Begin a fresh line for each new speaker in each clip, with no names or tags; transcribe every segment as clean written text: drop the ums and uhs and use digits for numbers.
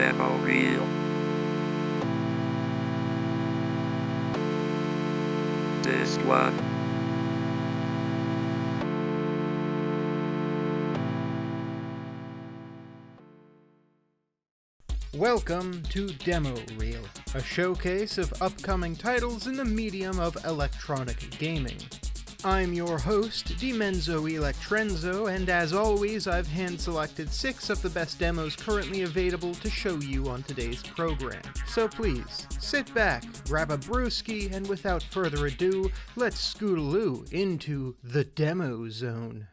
Demoreel. This one.
Welcome to Demoreel, a showcase of upcoming titles in the medium of electronic gaming. I'm your host, DEMENZA'S, and as always, I've hand-selected 6 of the best demos currently available to show you on today's program. So please, sit back, grab a brewski, and without further ado, let's scootaloo into the Demo Zone.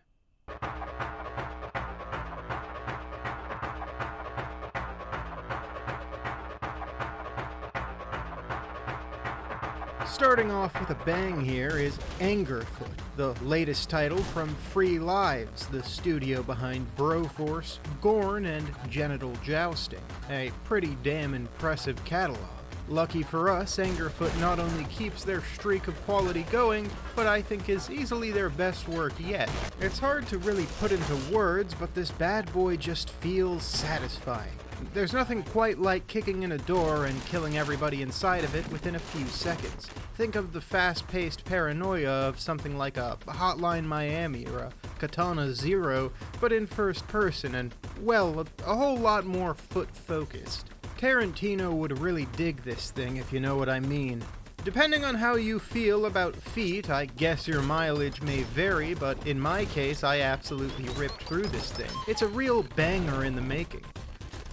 Starting off with a bang here is Angerfoot, the latest title from Free Lives, the studio behind Broforce, Gorn, and Genital Jousting. A pretty damn impressive catalog. Lucky for us, Angerfoot not only keeps their streak of quality going, but I think is easily their best work yet. It's hard to really put into words, but this bad boy just feels satisfying. There's nothing quite like kicking in a door and killing everybody inside of it within a few seconds. Think of the fast-paced paranoia of something like a Hotline Miami or a Katana Zero, but in first person and, well, a whole lot more foot-focused. Tarantino would really dig this thing, if you know what I mean. Depending on how you feel about feet, I guess your mileage may vary, but in my case, I absolutely ripped through this thing. It's a real banger in the making.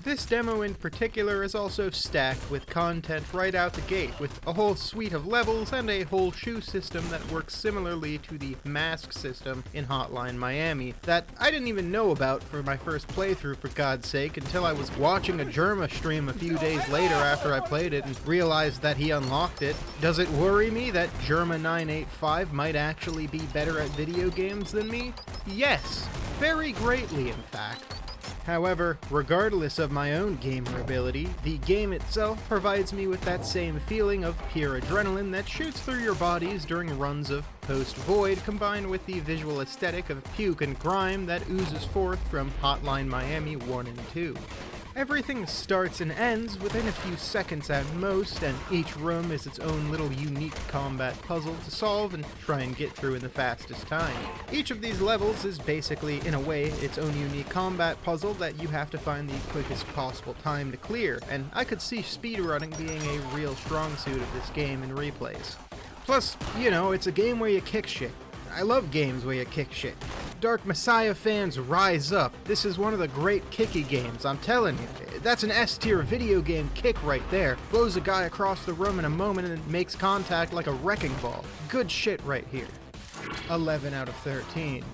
This demo in particular is also stacked with content right out the gate, with a whole suite of levels and a whole shoe system that works similarly to the mask system in Hotline Miami that I didn't even know about for my first playthrough, for God's sake, until I was watching a Germa stream a few days later after I played it and realized that he unlocked it. Does it worry me that Germa985 might actually be better at video games than me? Yes, very greatly in fact. However, regardless of my own gamer ability, the game itself provides me with that same feeling of pure adrenaline that shoots through your bodies during runs of Post-Void, combined with the visual aesthetic of puke and grime that oozes forth from Hotline Miami 1 and 2. Everything starts and ends within a few seconds at most, and each room is its own little unique combat puzzle to solve and try and get through in the fastest time. Each of these levels is basically, in a way, its own unique combat puzzle that you have to find the quickest possible time to clear, and I could see speedrunning being a real strong suit of this game in replays. Plus, you know, it's a game where you kick shit. I love games where you kick shit. Dark Messiah fans, rise up. This is one of the great kicky games, I'm telling you. That's an S-tier video game kick right there. Blows a guy across the room in a moment and makes contact like a wrecking ball. Good shit right here. 11 out of 13.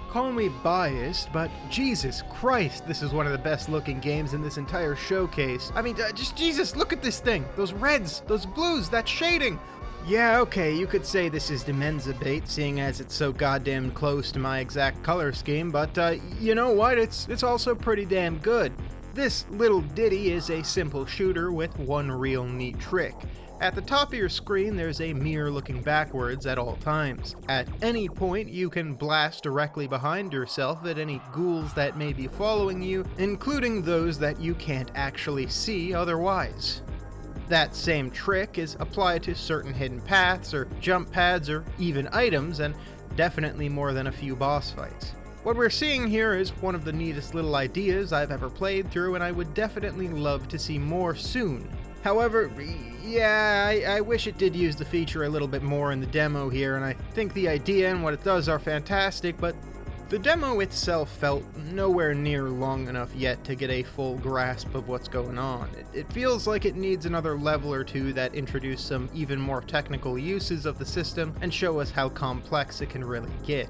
Call me biased, but Jesus Christ, this is one of the best looking games in this entire showcase. I mean, just Jesus, look at this thing. Those reds, those blues, that shading. Yeah, okay, you could say this is Demenza bait, seeing as it's so goddamn close to my exact color scheme, but you know what, it's also pretty damn good. This little ditty is a simple shooter with one real neat trick. At the top of your screen, there's a mirror looking backwards at all times. At any point, you can blast directly behind yourself at any ghouls that may be following you, including those that you can't actually see otherwise. That same trick is applied to certain hidden paths, or jump pads, or even items, and definitely more than a few boss fights. What we're seeing here is one of the neatest little ideas I've ever played through, and I would definitely love to see more soon. However, yeah, I wish it did use the feature a little bit more in the demo here, and I think the idea and what it does are fantastic, but the demo itself felt nowhere near long enough yet to get a full grasp of what's going on. It feels like it needs another level or two that introduce some even more technical uses of the system and show us how complex it can really get.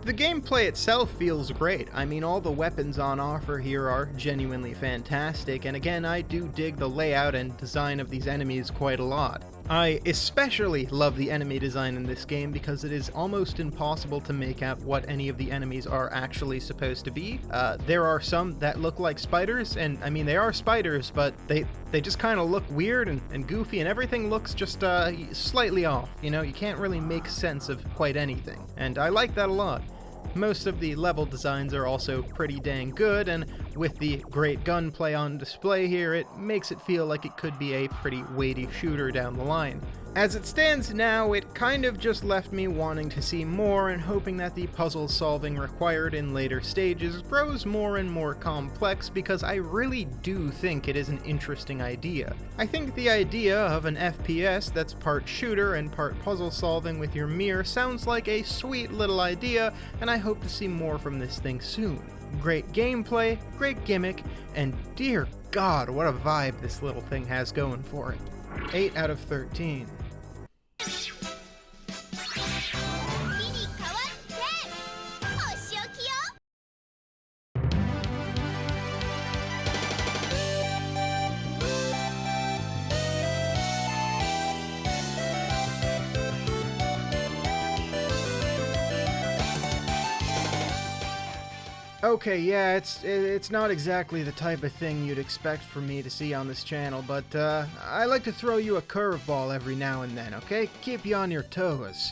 The gameplay itself feels great. I mean, all the weapons on offer here are genuinely fantastic, and again, I do dig the layout and design of these enemies quite a lot. I especially love the enemy design in this game because it is almost impossible to make out what any of the enemies are actually supposed to be. There are some that look like spiders, and I mean they are spiders, but they just kind of look weird and goofy, and everything looks just slightly off. You know, you can't really make sense of quite anything, and I like that a lot. Most of the level designs are also pretty dang good, and with the great gunplay on display here, it makes it feel like it could be a pretty weighty shooter down the line. As it stands now, it kind of just left me wanting to see more and hoping that the puzzle solving required in later stages grows more and more complex, because I really do think it is an interesting idea. I think the idea of an FPS that's part shooter and part puzzle solving with your mirror sounds like a sweet little idea, and I hope to see more from this thing soon. Great gameplay, great gimmick, and dear God, what a vibe this little thing has going for it. 8 out of 13. Okay, yeah, it's not exactly the type of thing you'd expect from me to see on this channel, but I like to throw you a curveball every now and then, okay? Keep you on your toes.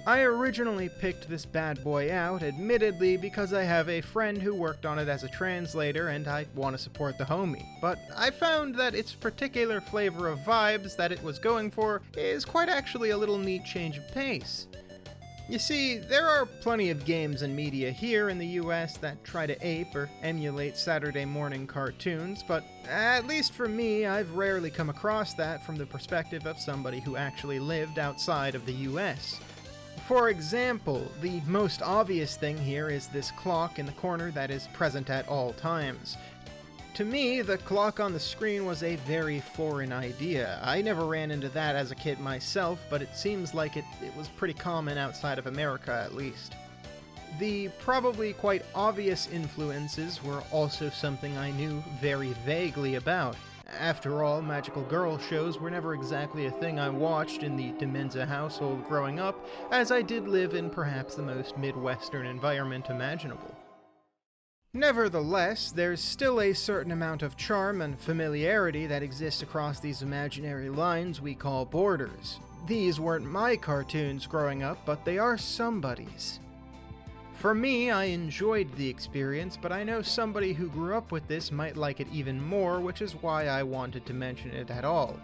I originally picked this bad boy out, admittedly because I have a friend who worked on it as a translator and I want to support the homie, but I found that its particular flavor of vibes that it was going for is quite actually a little neat change of pace. You see, there are plenty of games and media here in the US that try to ape or emulate Saturday morning cartoons, but at least for me, I've rarely come across that from the perspective of somebody who actually lived outside of the US. For example, the most obvious thing here is this clock in the corner that is present at all times. To me, the clock on the screen was a very foreign idea. I never ran into that as a kid myself, but it seems like it was pretty common outside of America at least. The probably quite obvious influences were also something I knew very vaguely about. After all, magical girl shows were never exactly a thing I watched in the DEMENZA household growing up, as I did live in perhaps the most Midwestern environment imaginable. Nevertheless, there's still a certain amount of charm and familiarity that exists across these imaginary lines we call borders. These weren't my cartoons growing up, but they are somebody's. For me, I enjoyed the experience, but I know somebody who grew up with this might like it even more, which is why I wanted to mention it at all.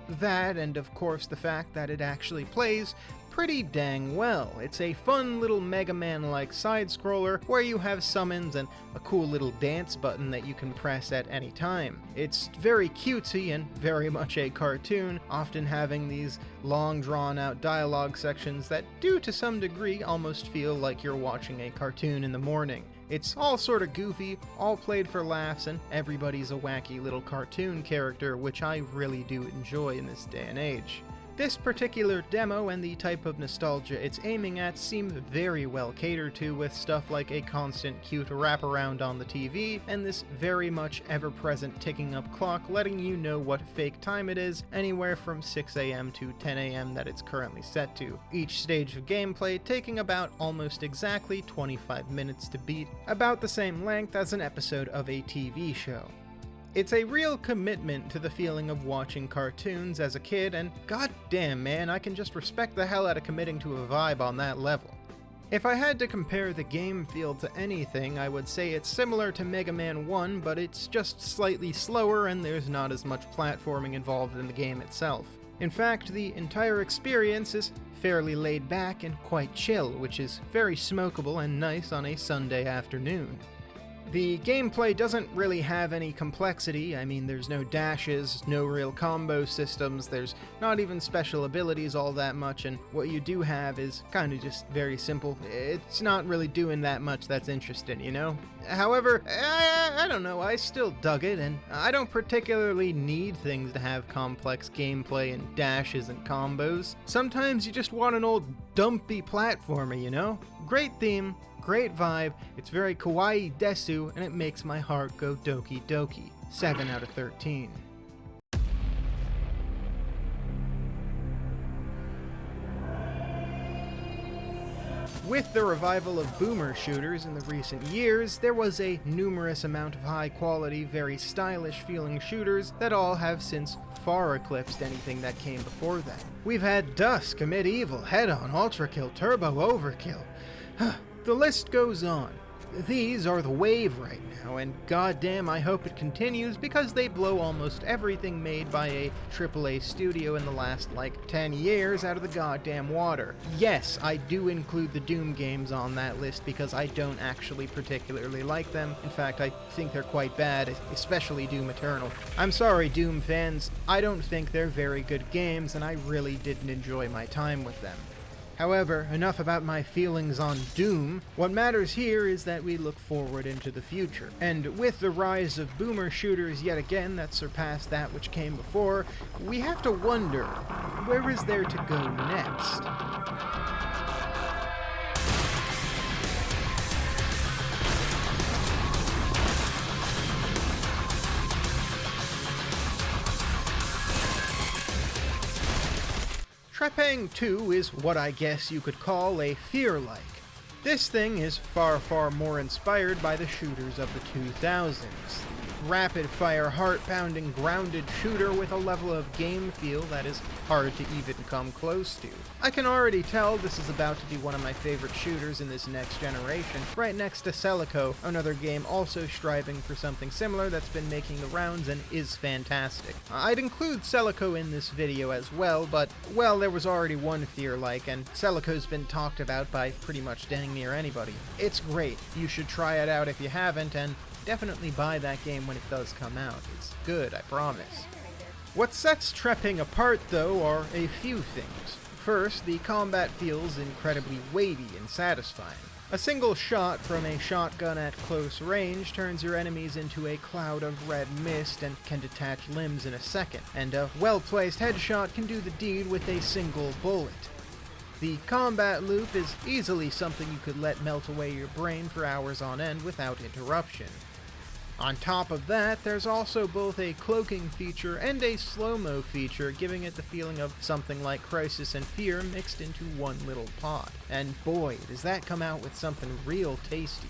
That, and of course the fact that it actually plays pretty dang well. It's a fun little Mega Man-like side-scroller where you have summons and a cool little dance button that you can press at any time. It's very cutesy and very much a cartoon, often having these long drawn-out dialogue sections that do to some degree almost feel like you're watching a cartoon in the morning. It's all sort of goofy, all played for laughs, and everybody's a wacky little cartoon character, which I really do enjoy in this day and age. This particular demo and the type of nostalgia it's aiming at seem very well catered to, with stuff like a constant cute wraparound on the TV and this very much ever-present ticking up clock letting you know what fake time it is anywhere from 6 AM to 10 AM that it's currently set to. Each stage of gameplay taking about almost exactly 25 minutes to beat, about the same length as an episode of a TV show. It's a real commitment to the feeling of watching cartoons as a kid, and goddamn man, I can just respect the hell out of committing to a vibe on that level. If I had to compare the game feel to anything, I would say it's similar to Mega Man 1, but it's just slightly slower and there's not as much platforming involved in the game itself. In fact, the entire experience is fairly laid back and quite chill, which is very smokable and nice on a Sunday afternoon. The gameplay doesn't really have any complexity. I mean, there's no dashes, no real combo systems, there's not even special abilities all that much, and what you do have is kind of just very simple. It's not really doing that much that's interesting, you know? However, I don't know, I still dug it, and I don't particularly need things to have complex gameplay and dashes and combos. Sometimes you just want an old dumpy platformer, you know? Great theme, great vibe, it's very kawaii desu, and it makes my heart go doki doki. 7 out of 13. With the revival of boomer shooters in the recent years, there was a numerous amount of high-quality, very stylish-feeling shooters that all have since far eclipsed anything that came before them. We've had Dusk, Medieval, Head-On, Ultra Kill, Turbo, Overkill. The list goes on. These are the wave right now, and goddamn I hope it continues because they blow almost everything made by a AAA studio in the last, 10 years out of the goddamn water. Yes, I do include the Doom games on that list because I don't actually particularly like them. In fact, I think they're quite bad, especially Doom Eternal. I'm sorry, Doom fans, I don't think they're very good games, and I really didn't enjoy my time with them. However, enough about my feelings on Doom. What matters here is that we look forward into the future. And with the rise of boomer shooters yet again that surpass that which came before, we have to wonder, where is there to go next? Trepang 2 is what I guess you could call a fear-like. This thing is far, far more inspired by the shooters of the 2000s. Rapid-fire, heart-pounding, grounded shooter with a level of game feel that is hard to even come close to. I can already tell this is about to be one of my favorite shooters in this next generation, right next to Celico, another game also striving for something similar that's been making the rounds and is fantastic. I'd include Celico in this video as well, but, well, there was already one fear-like, and Celico's been talked about by pretty much dang near anybody. It's great. You should try it out if you haven't, and definitely buy that game when it does come out. It's good, I promise. What sets Trepang apart, though, are a few things. First, the combat feels incredibly weighty and satisfying. A single shot from a shotgun at close range turns your enemies into a cloud of red mist and can detach limbs in a second, and a well-placed headshot can do the deed with a single bullet. The combat loop is easily something you could let melt away your brain for hours on end without interruption. On top of that, there's also both a cloaking feature and a slow-mo feature, giving it the feeling of something like Crisis and Fear mixed into one little pot. And boy, does that come out with something real tasty.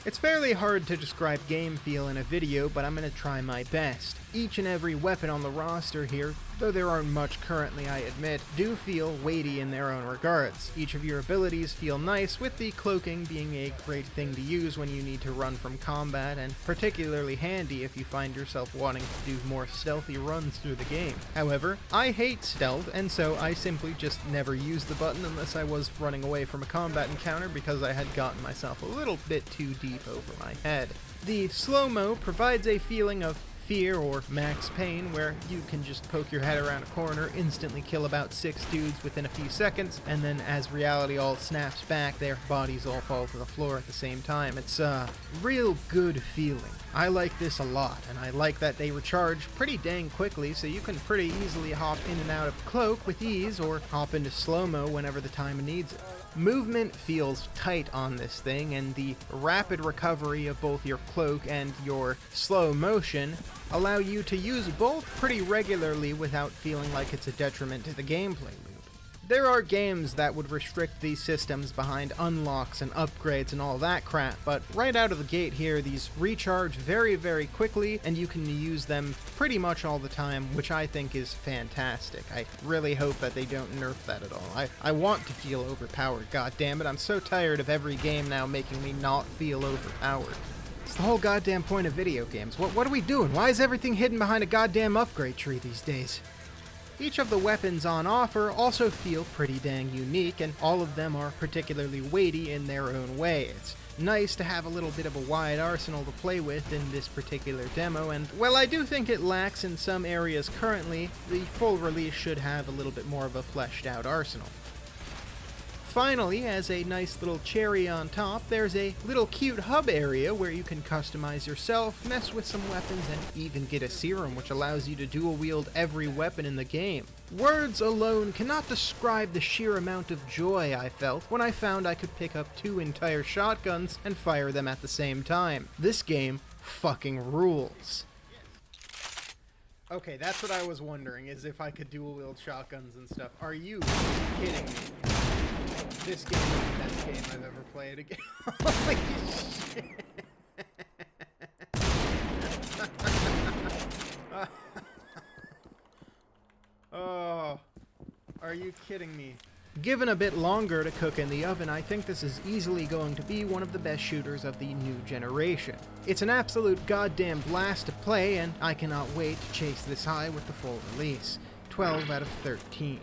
It's fairly hard to describe game feel in a video, but I'm going to try my best. Each and every weapon on the roster here, though there aren't much currently I admit, do feel weighty in their own regards. Each of your abilities feel nice, with the cloaking being a great thing to use when you need to run from combat, and particularly handy if you find yourself wanting to do more stealthy runs through the game. However, I hate stealth, and so I simply just never used the button unless I was running away from a combat encounter because I had gotten myself a little bit too deep over my head. The slow-mo provides a feeling of fear or max pain, where you can just poke your head around a corner, instantly kill about 6 dudes within a few seconds, and then as reality all snaps back, their bodies all fall to the floor at the same time. It's a real good feeling. I like this a lot, and I like that they recharge pretty dang quickly, so you can pretty easily hop in and out of cloak with ease, or hop into slow-mo whenever the time needs it. Movement feels tight on this thing, and the rapid recovery of both your cloak and your slow motion allow you to use both pretty regularly without feeling like it's a detriment to the gameplay loop. There are games that would restrict these systems behind unlocks and upgrades and all that crap, but right out of the gate here, these recharge very, very quickly, and you can use them pretty much all the time, which I think is fantastic. I really hope that they don't nerf that at all. I want to feel overpowered, goddammit. I'm so tired of every game now making me not feel overpowered. It's the whole goddamn point of video games. What are we doing? Why is everything hidden behind a goddamn upgrade tree these days? Each of the weapons on offer also feel pretty dang unique, and all of them are particularly weighty in their own way. It's nice to have a little bit of a wide arsenal to play with in this particular demo, and while I do think it lacks in some areas currently, the full release should have a little bit more of a fleshed out arsenal. Finally, as a nice little cherry on top, there's a little cute hub area where you can customize yourself, mess with some weapons, and even get a serum which allows you to dual wield every weapon in the game. Words alone cannot describe the sheer amount of joy I felt when I found I could pick up 2 entire shotguns and fire them at the same time. This game fucking rules. Okay, that's what I was wondering, is if I could dual wield shotguns and stuff. Are you kidding me? This game is the best game I've ever played again. Holy shit. Oh, are you kidding me? Given a bit longer to cook in the oven, I think this is easily going to be one of the best shooters of the new generation. It's an absolute goddamn blast to play, and I cannot wait to chase this high with the full release. 12 out of 13.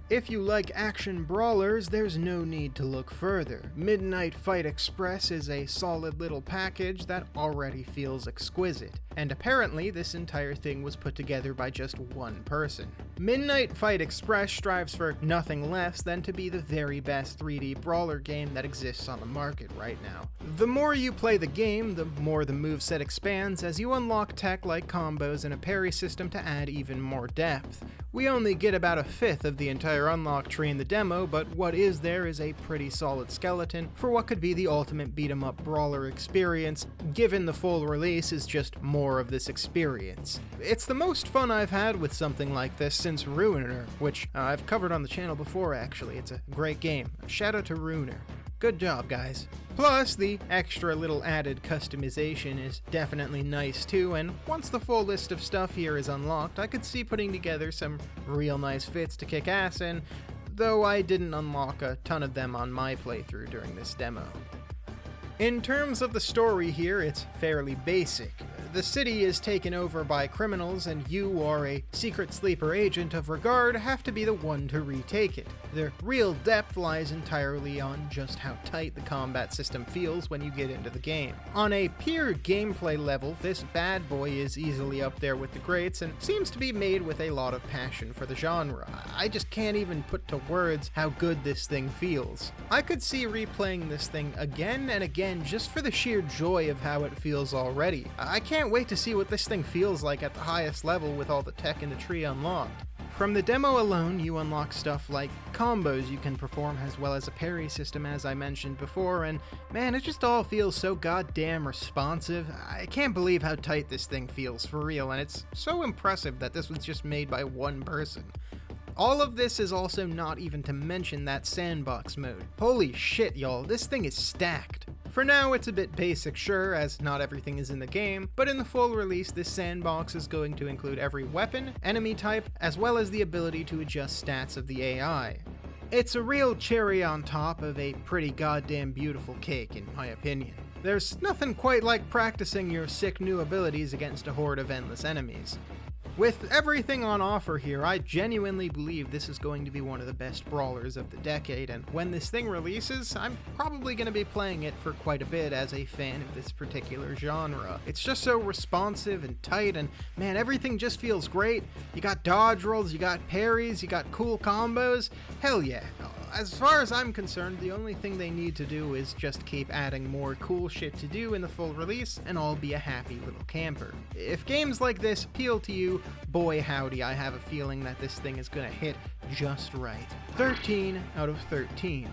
If you like action brawlers, there's no need to look further. Midnight Fight Express is a solid little package that already feels exquisite, and apparently this entire thing was put together by just one person. Midnight Fight Express strives for nothing less than to be the very best 3D brawler game that exists on the market right now. The more you play the game, the more the moveset expands as you unlock tech like combos and a parry system to add even more depth. We only get about a fifth of the entire unlock tree in the demo, but what is there is a pretty solid skeleton for what could be the ultimate beat-em-up brawler experience, given the full release is just more of this experience. It's the most fun I've had with something like this since Ruiner, which I've covered on the channel before actually. It's a great game. Shout out to Ruiner. Good job, guys. Plus, the extra little added customization is definitely nice too, and once the full list of stuff here is unlocked, I could see putting together some real nice fits to kick ass in, though I didn't unlock a ton of them on my playthrough during this demo. In terms of the story here, it's fairly basic. The city is taken over by criminals, and you, or a secret sleeper agent of regard, have to be the one to retake it. The real depth lies entirely on just how tight the combat system feels when you get into the game. On a pure gameplay level, this bad boy is easily up there with the greats and seems to be made with a lot of passion for the genre. I just can't even put to words how good this thing feels. I could see replaying this thing again and again just for the sheer joy of how it feels already. I can't wait to see what this thing feels like at the highest level with all the tech in the tree unlocked. From the demo alone, you unlock stuff like combos you can perform as well as a parry system as I mentioned before, and man, it just all feels so goddamn responsive. I can't believe how tight this thing feels for real, and it's so impressive that this was just made by one person. All of this is also not even to mention that sandbox mode. Holy shit, y'all, this thing is stacked. For now, it's a bit basic, sure, as not everything is in the game, but in the full release, this sandbox is going to include every weapon, enemy type, as well as the ability to adjust stats of the AI. It's a real cherry on top of a pretty goddamn beautiful cake, in my opinion. There's nothing quite like practicing your sick new abilities against a horde of endless enemies. With everything on offer here, I genuinely believe this is going to be one of the best brawlers of the decade, and when this thing releases, I'm probably going to be playing it for quite a bit as a fan of this particular genre. It's just so responsive and tight, and man, everything just feels great. You got dodge rolls, you got parries, you got cool combos. Hell yeah. As far as I'm concerned, the only thing they need to do is just keep adding more cool shit to do in the full release, and I'll be a happy little camper. If games like this appeal to you, boy howdy, I have a feeling that this thing is gonna hit just right. 13 out of 13.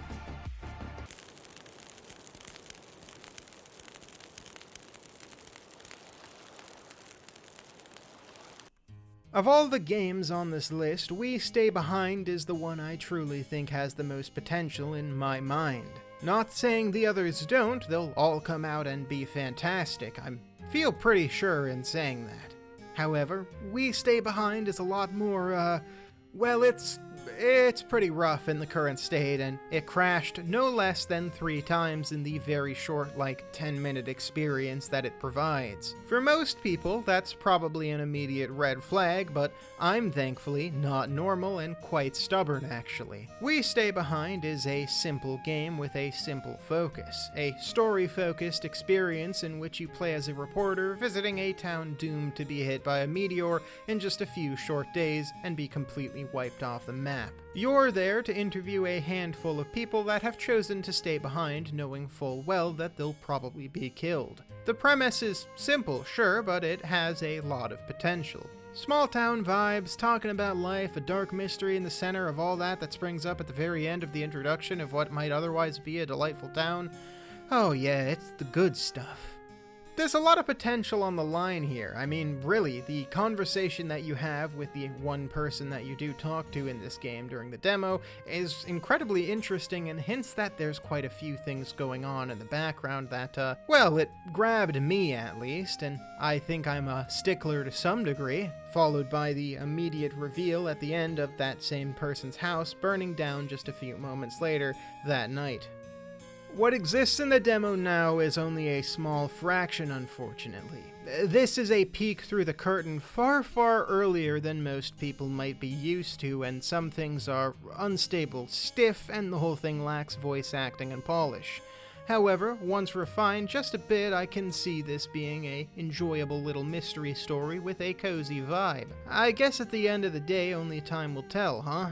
Of all the games on this list, We Stay Behind is the one I truly think has the most potential in my mind. Not saying the others don't, they'll all come out and be fantastic. I feel pretty sure in saying that. However, We Stay Behind is a lot more, well, it's pretty rough in the current state, and it crashed no less than 3 times in the very short, 10-minute experience that it provides. For most people, that's probably an immediate red flag, but I'm thankfully not normal and quite stubborn, actually. We Stay Behind is a simple game with a simple focus. A story-focused experience in which you play as a reporter visiting a town doomed to be hit by a meteor in just a few short days and be completely wiped off the map. You're there to interview a handful of people that have chosen to stay behind, knowing full well that they'll probably be killed. The premise is simple, sure, but it has a lot of potential. Small town vibes, talking about life, a dark mystery in the center of all that springs up at the very end of the introduction of what might otherwise be a delightful town. Oh yeah, it's the good stuff. There's a lot of potential on the line here. I mean, really, the conversation that you have with the one person that you do talk to in this game during the demo is incredibly interesting and hints that there's quite a few things going on in the background that, well, it grabbed me at least, and I think I'm a stickler to some degree, followed by the immediate reveal at the end of that same person's house burning down just a few moments later that night. What exists in the demo now is only a small fraction, unfortunately. This is a peek through the curtain far, far earlier than most people might be used to, and some things are unstable, stiff, and the whole thing lacks voice acting and polish. However, once refined just a bit, I can see this being a enjoyable little mystery story with a cozy vibe. I guess at the end of the day, only time will tell, huh?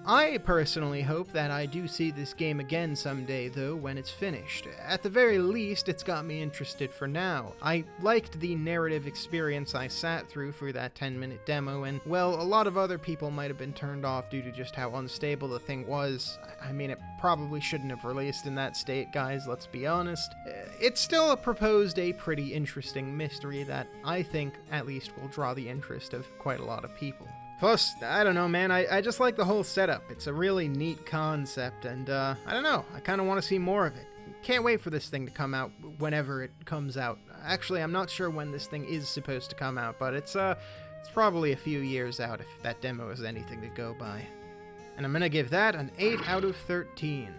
I personally hope that I do see this game again someday, though, when it's finished. At the very least, it's got me interested for now. I liked the narrative experience I sat through for that 10-minute demo, and, well, a lot of other people might have been turned off due to just how unstable the thing was. I mean, it probably shouldn't have released in that state, guys, let's be honest. It still proposed a pretty interesting mystery that I think, at least, will draw the interest of quite a lot of people. Plus, I don't know, man, I just like the whole setup. It's a really neat concept, and, I don't know, I kind of want to see more of it. Can't wait for this thing to come out whenever it comes out. Actually, I'm not sure when this thing is supposed to come out, but it's probably a few years out if that demo is anything to go by. And I'm gonna give that an 8 out of 13.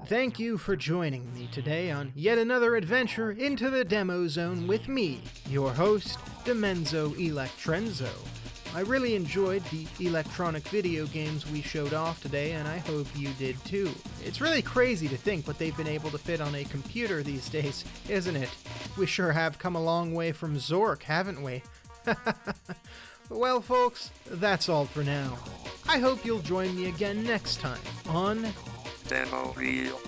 Thank you for joining me today on yet another adventure into the demo zone with me, your host, Demenza'S. I really enjoyed the electronic video games we showed off today, and I hope you did too. It's really crazy to think what they've been able to fit on a computer these days, isn't it? We sure have come a long way from Zork, haven't we? Well, folks, that's all for now. I hope you'll join me again next time on
Demoreel.